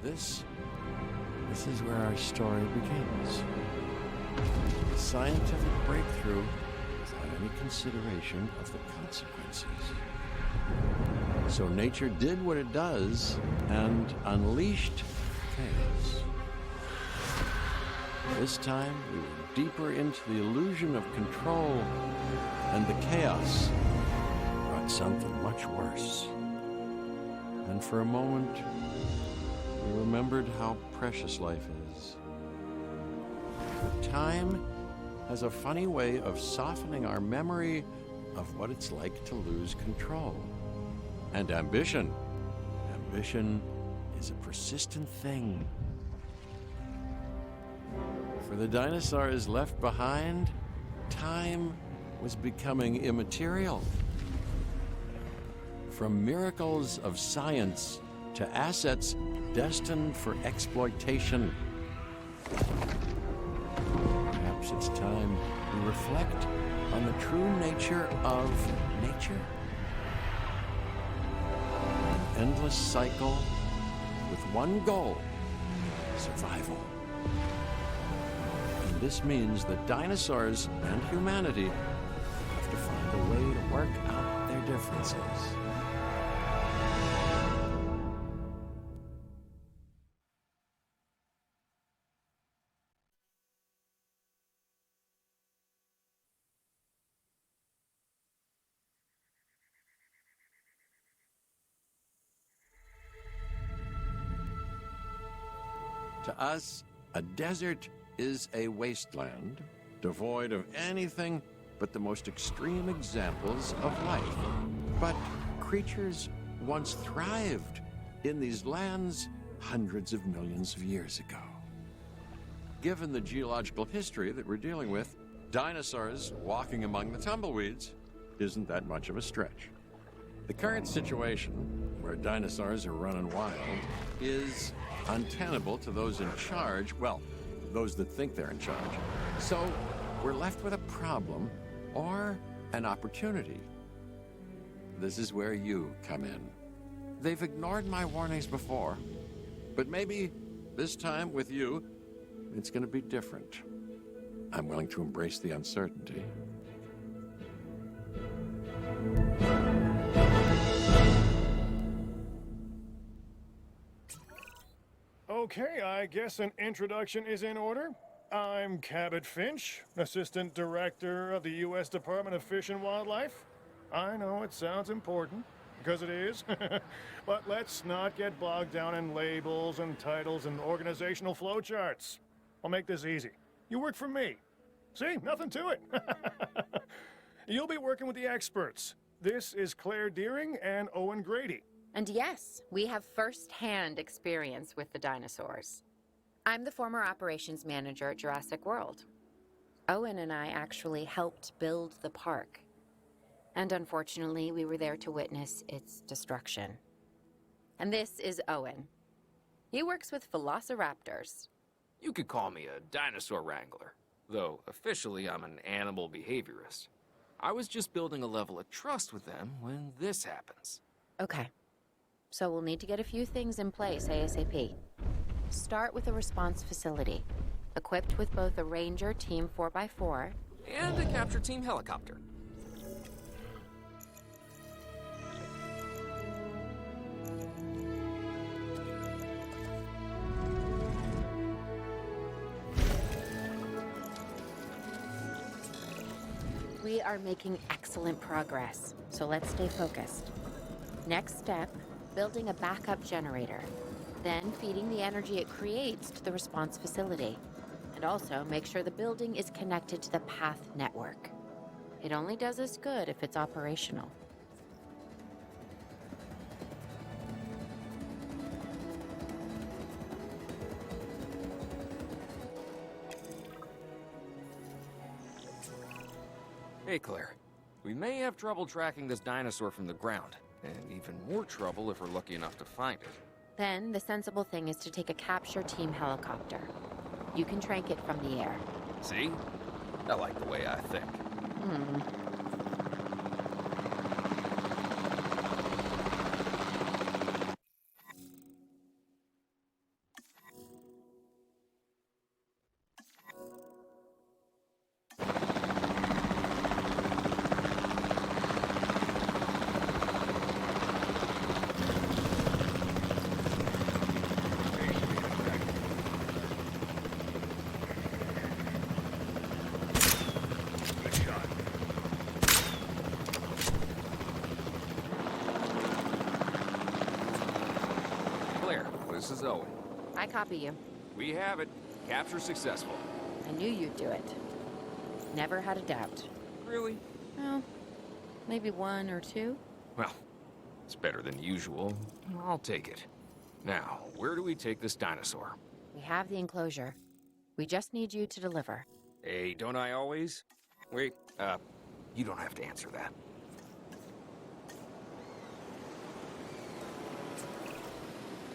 This is where our story begins. A scientific breakthrough without any consideration of the consequences. So nature did what it does and unleashed chaos. This time, we were deeper into the illusion of control, and the chaos brought something much worse. And for a moment, we remembered how precious life is. But time has a funny way of softening our memory of what it's like to lose control. And ambition. Ambition is a persistent thing. For the dinosaurs left behind, time was becoming immaterial. From miracles of science to assets destined for exploitation. Perhaps it's time we reflect on the true nature of nature. An endless cycle with one goal: survival. And this means that dinosaurs and humanity have to find a way to work out their differences. To us, a desert is a wasteland, devoid of anything but the most extreme examples of life. But creatures once thrived in these lands hundreds of millions of years ago. Given the geological history that we're dealing with, dinosaurs walking among the tumbleweeds isn't that much of a stretch. The current situation, where dinosaurs are running wild, is untenable to those in charge, well, those that think they're in charge. So we're left with a problem or an opportunity. This is where you come in. They've ignored my warnings before, but maybe this time with you, it's going to be different. I'm willing to embrace the uncertainty. Okay, I guess an introduction is in order. I'm Cabot Finch, Assistant Director of the U.S. Department of Fish and Wildlife. I know it sounds important, because it is, but let's not get bogged down in labels and titles and organizational flowcharts. I'll make this easy. You work for me. See, nothing to it. You'll be working with the experts. This is Claire Deering and Owen Grady. And yes, we have first-hand experience with the dinosaurs. I'm the former operations manager at Jurassic World. Owen and I actually helped build the park. And unfortunately, we were there to witness its destruction. And this is Owen. He works with velociraptors. You could call me a dinosaur wrangler, though officially I'm an animal behaviorist. I was just building a level of trust with them when this happens. Okay. So we'll need to get a few things in place ASAP. Start with a response facility, equipped with both a Ranger Team 4x4 And a capture team helicopter. We are making excellent progress, so let's stay focused. Next step, building a backup generator. Then feeding the energy it creates to the response facility. And also make sure the building is connected to the path network. It only does us good if it's operational. Hey, Claire. We may have trouble tracking this dinosaur from the ground, and even more trouble if we're lucky enough to find it. Then the sensible thing is to take a capture team helicopter. You can trank it from the air. See? I like the way I think. This is Owen. I copy you. We have it. Capture successful. I knew you'd do it. Never had a doubt. Really? Well, maybe one or two. Well, it's better than usual. I'll take it. Now, where do we take this dinosaur? We have the enclosure. We just need you to deliver. Hey, don't I always? Wait, you don't have to answer that.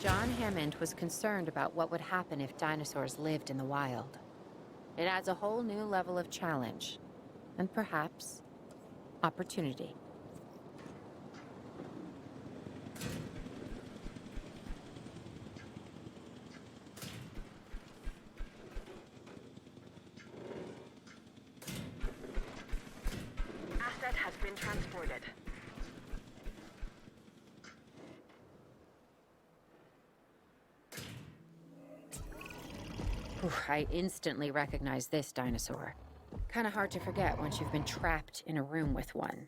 John Hammond was concerned about what would happen if dinosaurs lived in the wild. It adds a whole new level of challenge, and perhaps opportunity. Asset has been transported. I instantly recognize this dinosaur. Kinda hard to forget once you've been trapped in a room with one.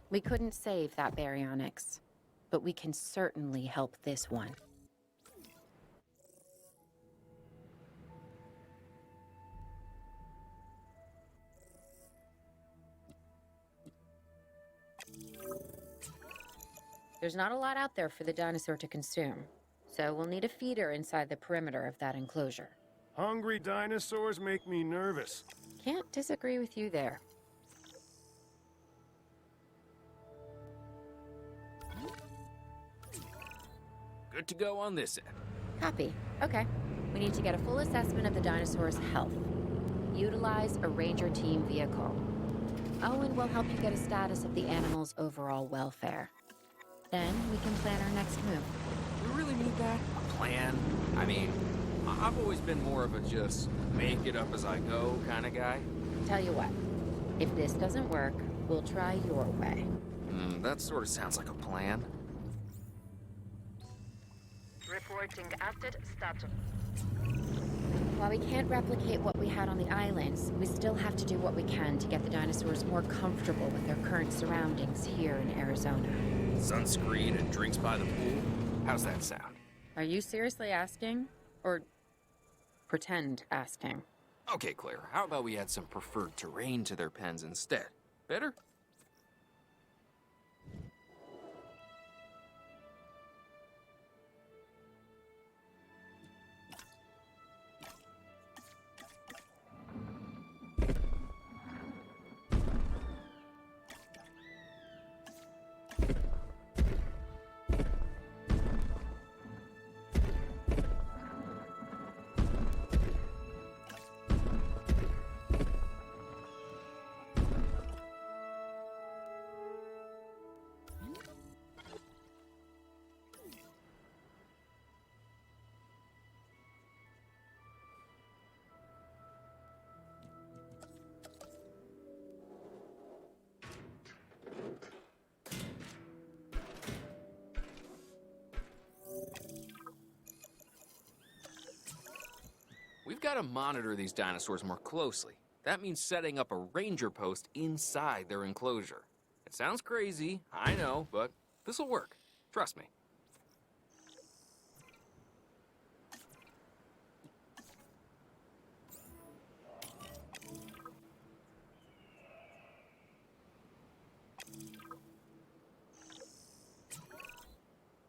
We couldn't save that baryonyx, but we can certainly help this one. There's not a lot out there for the dinosaur to consume, so we'll need a feeder inside the perimeter of that enclosure. Hungry dinosaurs make me nervous. Can't disagree with you there. Good to go on this end. Copy. Okay. We need to get a full assessment of the dinosaur's health. Utilize a ranger team vehicle. Owen will help you get a status of the animal's overall welfare. Then we can plan our next move. We really need that? A plan? I mean, I've always been more of a just make it up as I go kind of guy. Tell you what, if this doesn't work, we'll try your way. That sort of sounds like a plan. Reporting asset status. While we can't replicate what we had on the islands, we still have to do what we can to get the dinosaurs more comfortable with their current surroundings here in Arizona. Sunscreen and drinks by the pool? How's that sound? Are you seriously asking? Or pretend asking? Okay, Claire, how about we add some preferred terrain to their pens instead? Better? We've got to monitor these dinosaurs more closely. That means setting up a ranger post inside their enclosure. It sounds crazy, I know, but this'll work. Trust me.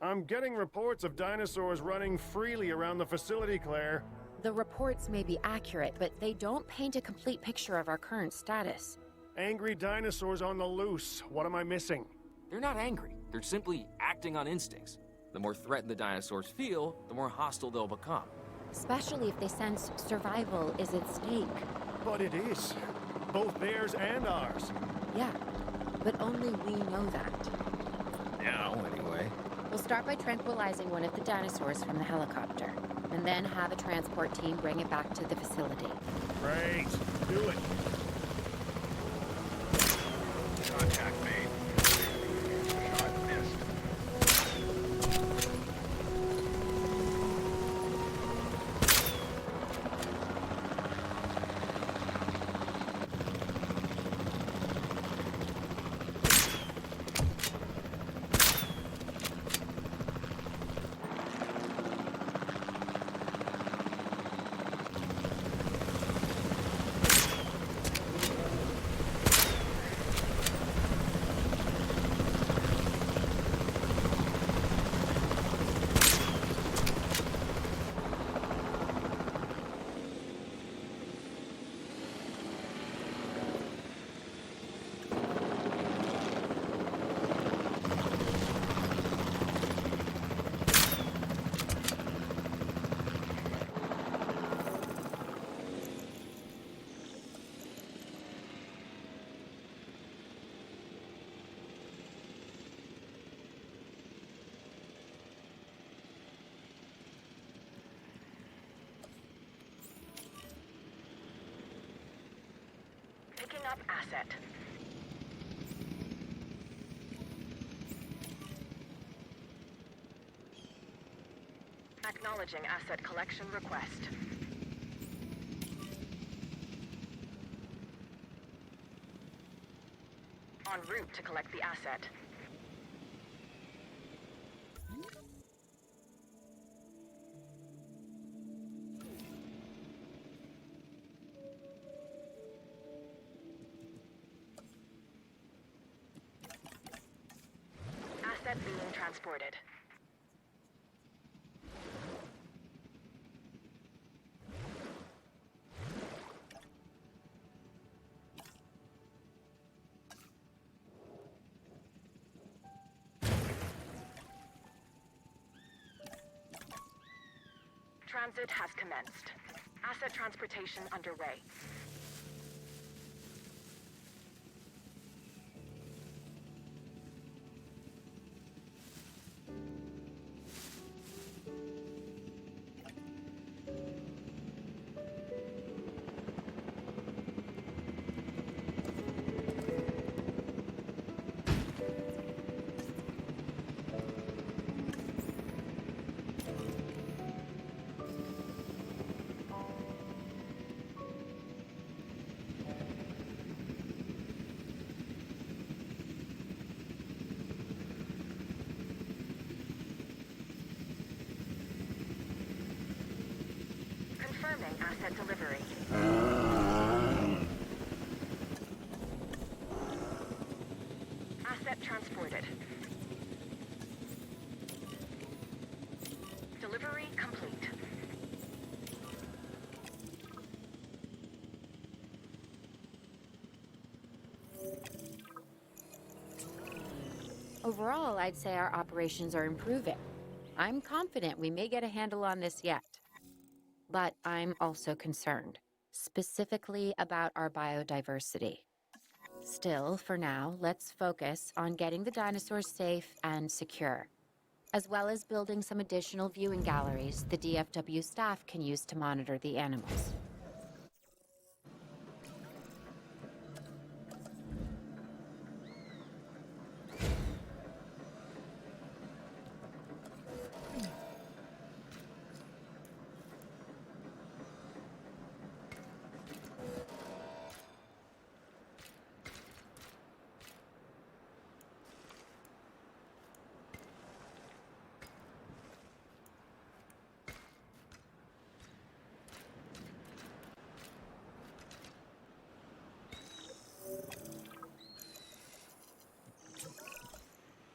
I'm getting reports of dinosaurs running freely around the facility, Claire. The reports may be accurate, but they don't paint a complete picture of our current status. Angry dinosaurs on the loose. What am I missing? They're not angry. They're simply acting on instincts. The more threatened the dinosaurs feel, the more hostile they'll become. Especially if they sense survival is at stake. But it is. Both theirs and ours. Yeah, but only we know that. Now, anyway. We'll start by tranquilizing one of the dinosaurs from the helicopter, and then have a transport team bring it back to the facility. Great. Do it. Contact made. Shot missed. Picking up asset. Acknowledging asset collection request. En route to collect the asset. Asset being transported. Transit has commenced. Asset transportation underway. Confirming asset delivery. Asset transported. Delivery complete. Overall, I'd say our operations are improving. I'm confident we may get a handle on this yet. But I'm also concerned, specifically about our biodiversity. Still, for now, let's focus on getting the dinosaurs safe and secure, as well as building some additional viewing galleries the DFW staff can use to monitor the animals.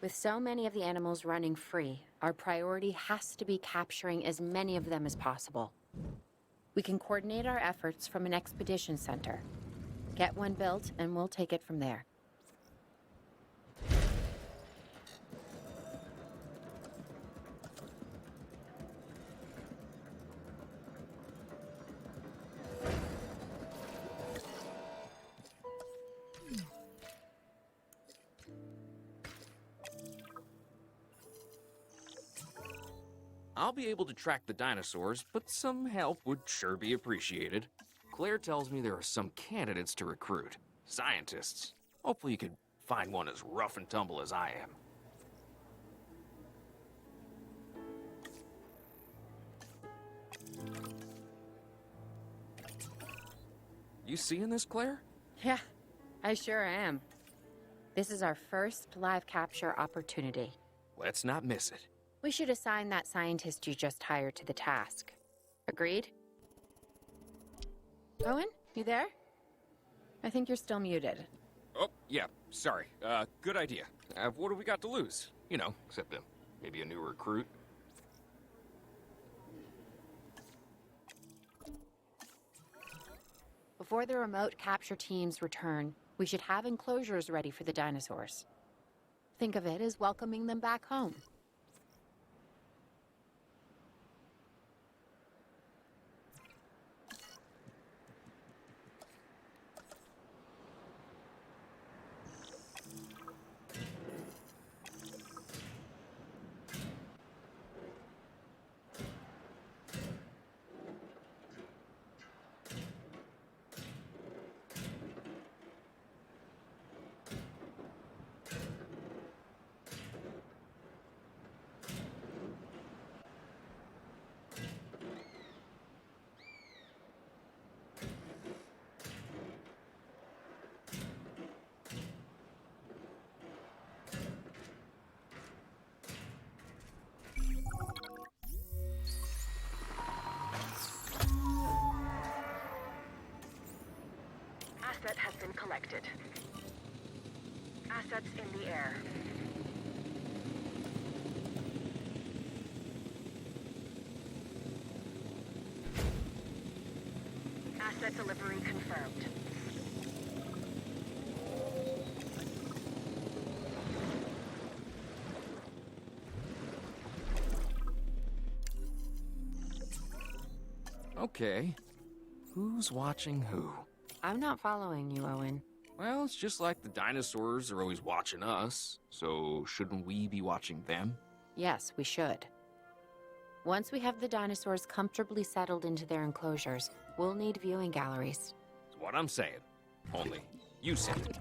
With so many of the animals running free, our priority has to be capturing as many of them as possible. We can coordinate our efforts from an expedition center. Get one built, and we'll take it from there. I'll be able to track the dinosaurs, but some help would sure be appreciated. Claire tells me there are some candidates to recruit. Scientists. Hopefully you could find one as rough and tumble as I am. You seeing this, Claire? Yeah, I sure am. This is our first live capture opportunity. Let's not miss it. We should assign that scientist you just hired to the task. Agreed? Owen, you there? I think you're still muted. Oh, yeah, sorry. Good idea. What do we got to lose? You know, except maybe a new recruit. Before the remote capture teams return, we should have enclosures ready for the dinosaurs. Think of it as welcoming them back home. Asset has been collected. Assets in the air. Asset delivery confirmed. Okay. Who's watching who? I'm not following you, Owen. Well, it's just like the dinosaurs are always watching us, so shouldn't we be watching them? Yes, we should. Once we have the dinosaurs comfortably settled into their enclosures, we'll need viewing galleries. That's what I'm saying. Only, you said it.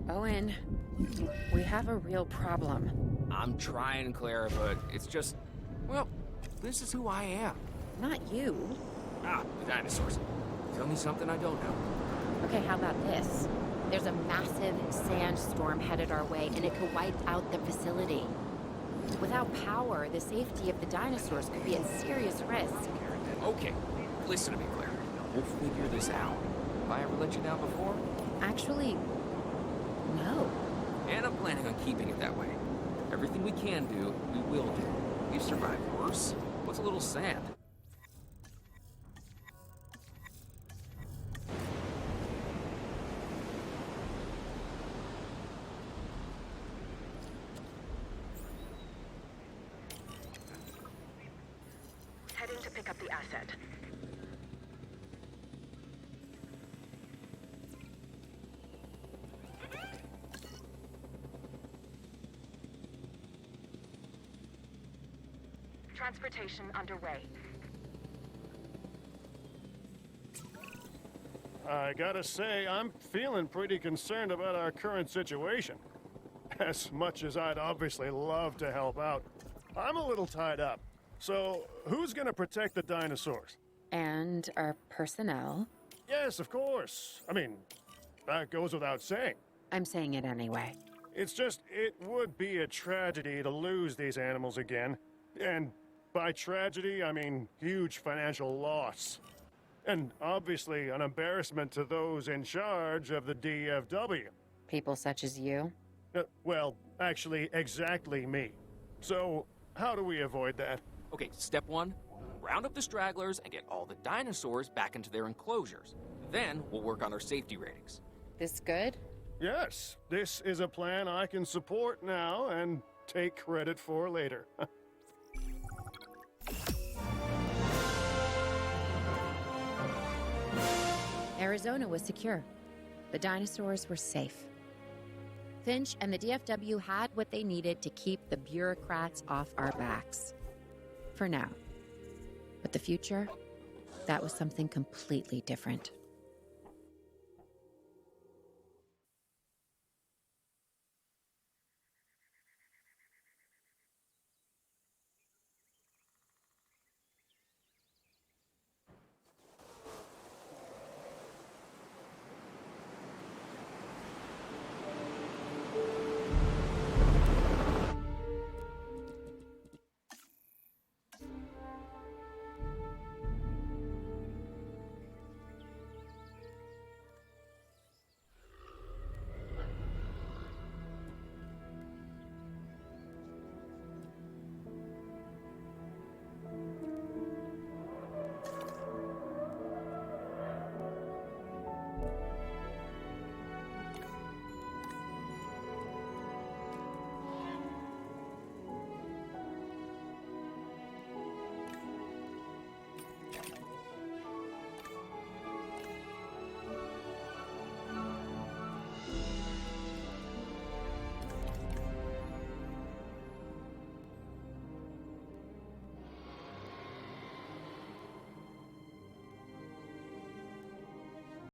Owen, we have a real problem. I'm trying, Claire, but it's just... Well, this is who I am. Not you. Ah, the dinosaurs. Tell me something I don't know. Okay, how about this? There's a massive sandstorm headed our way, and it could wipe out the facility. Without power, the safety of the dinosaurs could be at serious risk. Okay, listen to me, Claire. We'll figure this out. Have I ever let you down before? Actually, no. And I'm planning on keeping it that way. Everything we can do, we will do. We've survived worse. What's a little sand? Heading to pick up the asset. Transportation underway. I gotta say, I'm feeling pretty concerned about our current situation. As much as I'd obviously love to help out, I'm a little tied up. So, who's gonna protect the dinosaurs? And our personnel. Yes, of course. I mean, that goes without saying. I'm saying it anyway. It's just, it would be a tragedy to lose these animals again. And by tragedy, I mean huge financial loss. And obviously an embarrassment to those in charge of the DFW. People such as you. Well, actually, exactly me. So, how do we avoid that? Okay, step one, round up the stragglers and get all the dinosaurs back into their enclosures. Then we'll work on our safety ratings. This good? Yes, this is a plan I can support now and take credit for later. Arizona was secure. The dinosaurs were safe. Finch and the DFW had what they needed to keep the bureaucrats off our backs. For now. But the future, that was something completely different.